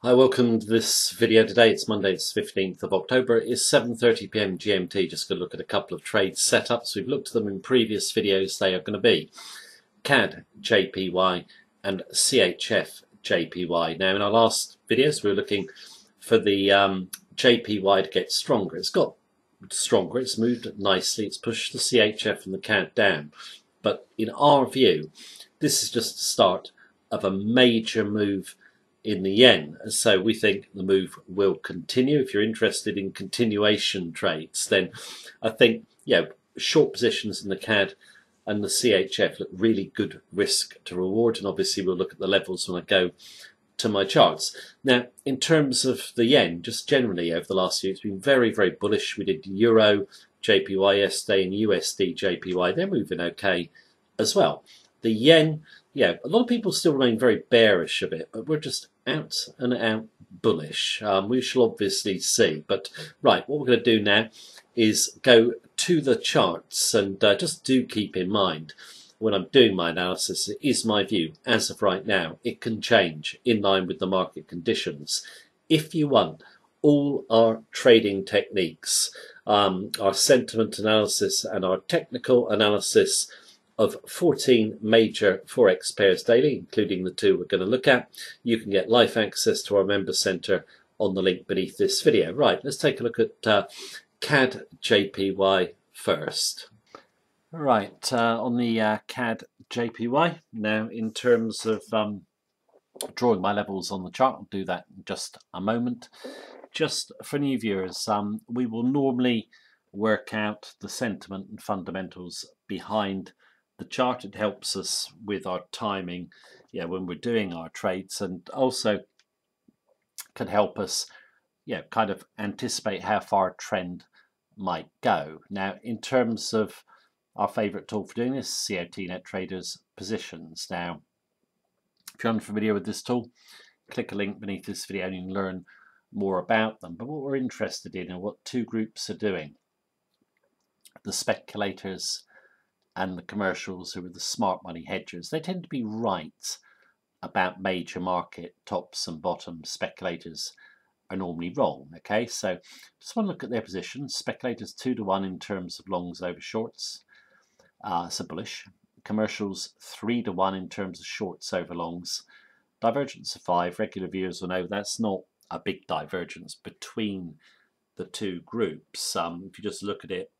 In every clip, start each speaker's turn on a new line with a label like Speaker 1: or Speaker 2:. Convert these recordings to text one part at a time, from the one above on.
Speaker 1: Hi, welcome to this video today. It's Monday, it's 15th of October. It's 7:30 p.m. GMT. Just going to look at a couple of trade setups. We've looked at them in previous videos. They are going to be CADJPY and CHFJPY. Now, in our last videos, we were looking for the JPY to get stronger. It's got stronger. It's moved nicely. It's pushed the CHF and the CAD down. But in our view, this is just the start of a major move in the yen. So we think the move will continue. If you're interested in continuation trades, then I think, short positions in the CAD and the CHF look really good risk to reward. And obviously we'll look at the levels when I go to my charts. Now, in terms of the yen, just generally over the last year, it's been very, very bullish. We did Euro JPY yesterday and USD JPY. They're moving okay as well. The yen, a lot of people still remain very bearish of it, but we're just out and out bullish. We shall obviously see. But right, what we're going to do now is go to the charts, and just do keep in mind when I'm doing my analysis, it is my view as of right now. It can change in line with the market conditions. If you want all our trading techniques, our sentiment analysis and our technical analysis of 14 major Forex pairs daily, including the two we're going to look at, you can get live access to our member centre on the link beneath this video. Right, let's take a look at CADJPY first. Right, on the CADJPY, now in terms of drawing my levels on the chart, I'll do that in just a moment. Just for new viewers, we will normally work out the sentiment and fundamentals behind the chart. It helps us with our timing, when we're doing our trades, and also can help us, kind of anticipate how far a trend might go. Now, in terms of our favourite tool for doing this, COT Net Traders Positions. Now, if you're unfamiliar with this tool, click a link beneath this video and you can learn more about them. But what we're interested in are what two groups are doing: the speculators and the commercials, who are the smart money hedgers. They tend to be right about major market tops and bottoms. Speculators are normally wrong. Okay, so just want to look at their positions. Speculators 2-1 in terms of longs over shorts, so bullish. Commercials 3-1 in terms of shorts over longs. Divergence of 5. Regular viewers will know that's not a big divergence between the two groups. If you just look at it,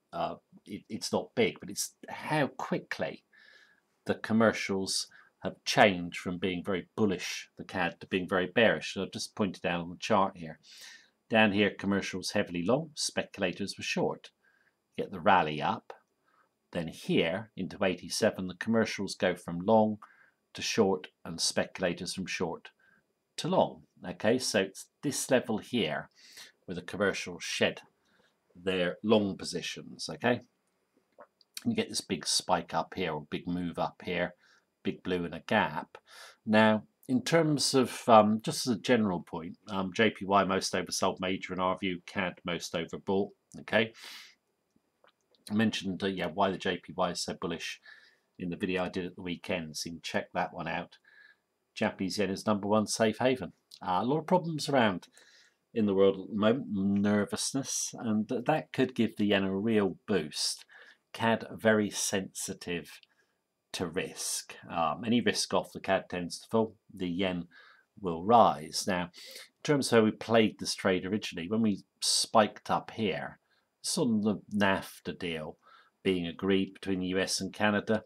Speaker 1: it's not big, but it's how quickly the commercials have changed from being very bullish, the CAD, to being very bearish. So I've just pointed out on the chart here. Down here, commercials heavily long, speculators were short. Get the rally up. Then here, into 87, the commercials go from long to short and speculators from short to long. Okay, so it's this level here where the commercials shed their long positions. Okay, you get this big spike up here, or big move up here, big blue and a gap. Now, in terms of just as a general point, JPY most oversold major in our view, CAD most overbought. Okay, I mentioned why the JPY is so bullish in the video I did at the weekend, so you can check that one out. Japanese yen is #1 safe haven. A lot of problems around in the world at the moment, nervousness, and that could give the yen a real boost. CAD very sensitive to risk. Any risk off, the CAD tends to fall, the yen will rise. Now, in terms of how we played this trade originally, when we spiked up here, sort of the NAFTA deal being agreed between the US and Canada,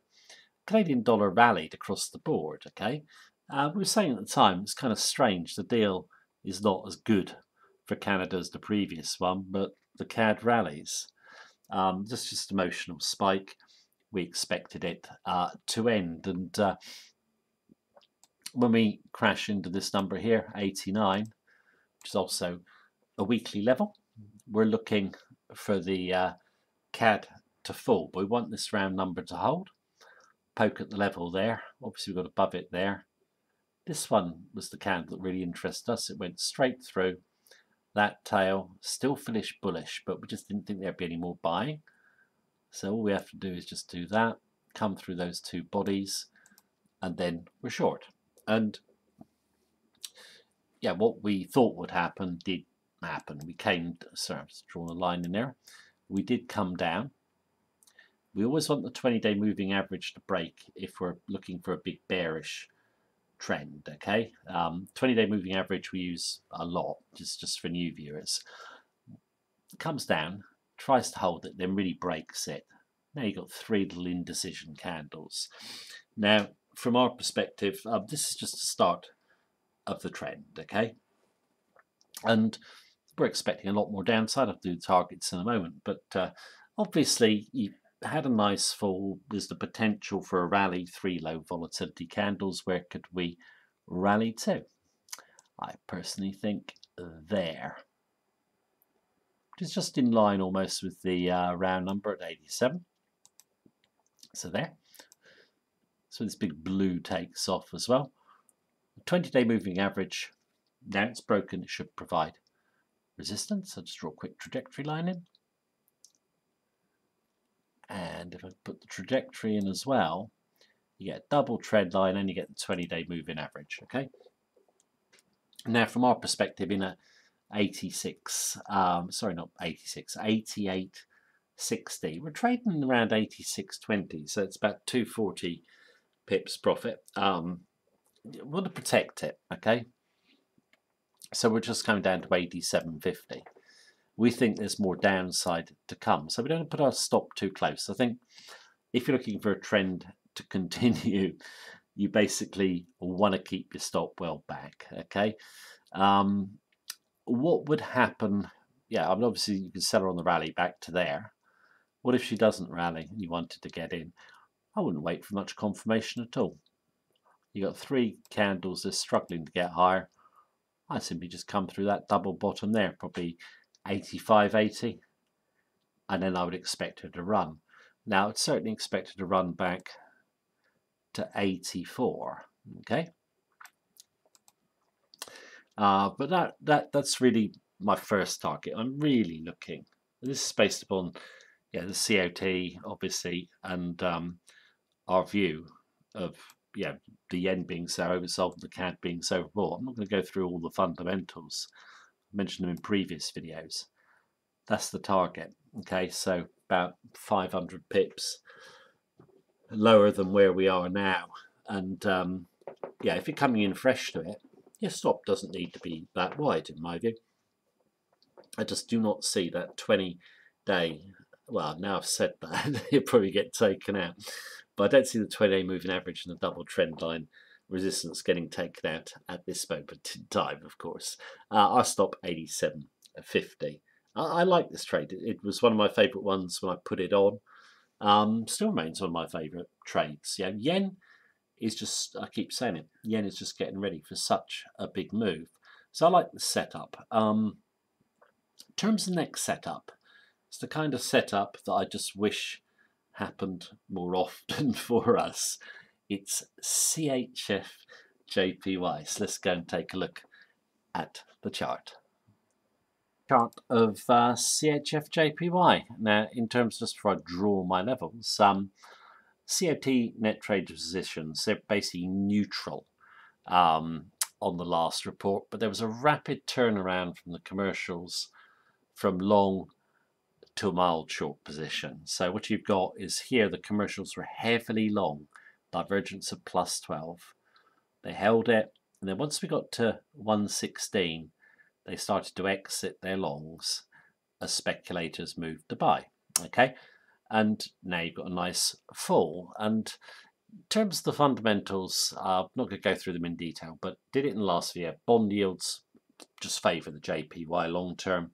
Speaker 1: Canadian dollar rallied across the board. Okay, we were saying at the time it's kind of strange, the deal is not as good for Canada as the previous one, but the CAD rallies. Just emotional spike. We expected it to end, and when we crash into this number here, 89, which is also a weekly level, we're looking for the CAD to fall, but we want this round number to hold. Poke at the level there. Obviously we've got above it there. This one was the CAD that really interested us. It went straight through that tail, still finished bullish, but we just didn't think there'd be any more buying. So all we have to do is just do that, come through those two bodies, and then we're short. And yeah, what we thought would happen did happen. We came, sorry, I've just drawn a line in there. We did come down. We always want the 20-day moving average to break if we're looking for a big bearish trend, okay? 20-day moving average we use a lot, just for new viewers. It comes down, tries to hold it, then really breaks it. Now you've got 3 little indecision candles. Now, from our perspective, this is just the start of the trend, okay? And we're expecting a lot more downside. I'll do the targets in a moment, but obviously you had a nice fall. There's the potential for a rally, 3 low volatility candles. Where could we rally to? I personally think there, which is just in line almost with the round number at 87. So there. So this big blue takes off as well. The 20-day moving average, now it's broken, it should provide resistance. I'll just draw a quick trajectory line in. And if I put the trajectory in as well, you get a double trend line and you get the 20-day moving average, okay? Now, from our perspective, in a 88.60, we're trading around 86.20, so it's about 240 pips profit. We want to protect it, okay? So we're just coming down to 87.50. We think there's more downside to come, so we don't put our stop too close. I think if you're looking for a trend to continue, you basically want to keep your stop well back, okay? What would happen? Yeah, I mean, obviously you can sell her on the rally back to there. What if she doesn't rally and you wanted to get in? I wouldn't wait for much confirmation at all. You got 3 candles that's struggling to get higher. I simply just come through that double bottom there, probably 85.80, and then I would expect her to run. Now, I'd certainly expect her to run back to 84. Okay, but that's really my first target. I'm really looking. This is based upon the COT obviously, and our view of the yen being so oversold and the CAD being so overbought. I'm not going to go through all the fundamentals. I mentioned them in previous videos. That's the target. Okay, so about 500 pips lower than where we are now. And if you're coming in fresh to it, your stop doesn't need to be that wide, in my view. I just do not see that 20-day. Well, now I've said that, it'll probably get taken out. But I don't see the 20-day moving average and the double trend line resistance getting taken out at this moment in time, of course. Our stop 87.50. I like this trade. It was one of my favourite ones when I put it on. Still remains one of my favourite trades. Yeah, yen is just, I keep saying it, yen is just getting ready for such a big move. So I like the setup. In terms of the next setup, it's the kind of setup that I just wish happened more often for us. It's CHFJPY. So let's go and take a look at the chart. Chart of CHFJPY. Now, in terms, just before I draw my levels, COT net trade positions, they're basically neutral on the last report, but there was a rapid turnaround from the commercials from long to a mild short position. So what you've got is here the commercials were heavily long, divergence of plus 12. They held it, and then once we got to 116, they started to exit their longs as speculators moved to buy. Okay, and now you've got a nice fall. And in terms of the fundamentals, I'm not going to go through them in detail, but did it in the last year. Bond yields just favour the JPY long term.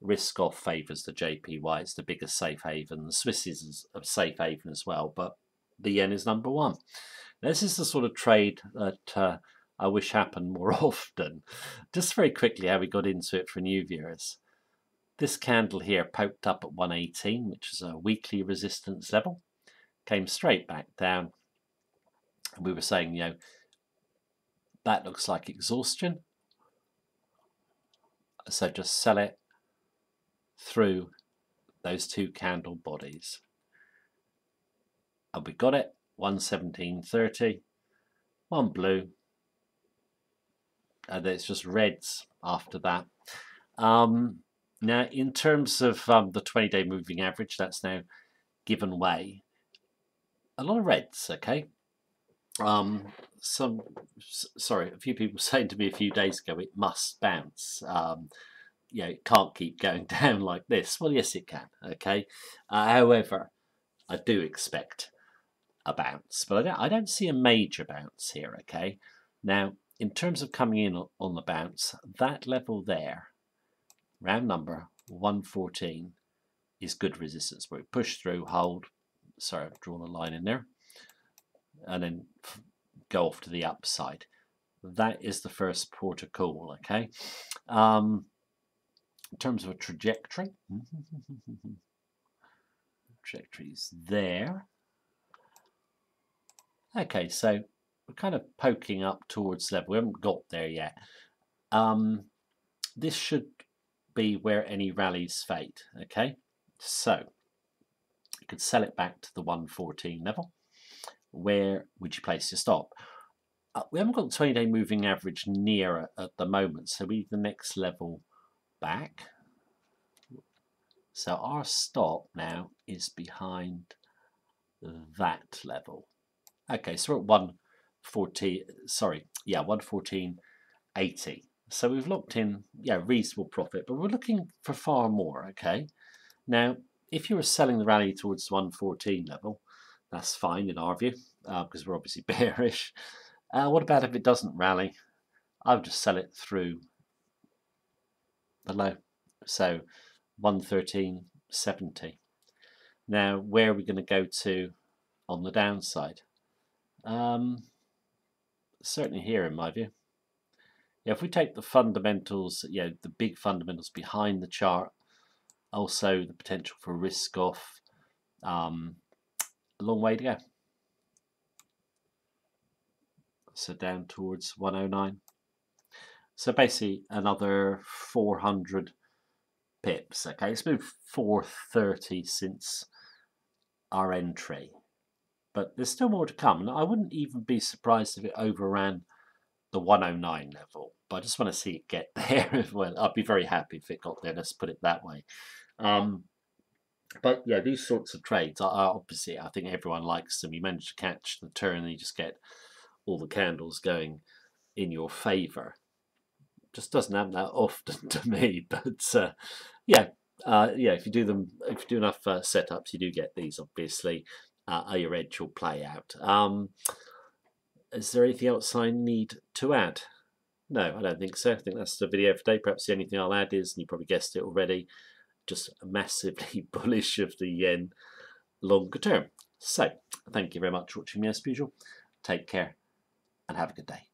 Speaker 1: Risk off favours the JPY. It's the biggest safe haven. The Swiss is a safe haven as well, but the yen is number one. Now, this is the sort of trade that I wish happened more often. Just very quickly how we got into it for new viewers. This candle here poked up at 118, which is a weekly resistance level, came straight back down. And we were saying, that looks like exhaustion. So just sell it through those 2 candle bodies. And we got it, 117.30, one blue, and it's just reds after that. Now, in terms of the 20-day moving average, that's now given way. A lot of reds, okay? Sorry, a few people saying to me a few days ago, it must bounce. It can't keep going down like this. Well, yes, it can, okay? However, I do expect a bounce, but I don't see a major bounce here, okay? Now, in terms of coming in on the bounce, that level there, round number 114, is good resistance where we push through, hold. Sorry, I've drawn a line in there, and then go off to the upside. That is the first port of call, okay? In terms of a trajectory, trajectory's there. Okay, so we're kind of poking up towards level. We haven't got there yet. This should be where any rallies fade, okay? So you could sell it back to the 114 level. Where would you place your stop? We haven't got the 20-day moving average near at the moment, so we need the next level back. So our stop now is behind that level. Okay, so we're at 114.80. So we've locked in, reasonable profit, but we're looking for far more, okay? Now, if you were selling the rally towards the 114 level, that's fine in our view, because we're obviously bearish. What about if it doesn't rally? I would just sell it through the low. So 113.70. Now, where are we going to go to on the downside? Certainly here, in my view. If we take the fundamentals, the big fundamentals behind the chart, also the potential for risk off, a long way to go. So down towards 109. So basically another 400 pips. Okay, it's moved 430 since our entry, but there's still more to come. And I wouldn't even be surprised if it overran the 109 level, but I just want to see it get there. Well, I'd be very happy if it got there, let's put it that way. But yeah, these sorts of trades are obviously, I think everyone likes them. You manage to catch the turn and you just get all the candles going in your favor. Just doesn't happen that often to me, but if you do them, if you do enough setups, you do get these. Obviously, your edge will play out. Is there anything else I need to add? No, I don't think so. I think that's the video for today. Perhaps the only thing I'll add is, and you probably guessed it already, just massively bullish of the yen longer term. So, thank you very much for watching me as usual. Take care and have a good day.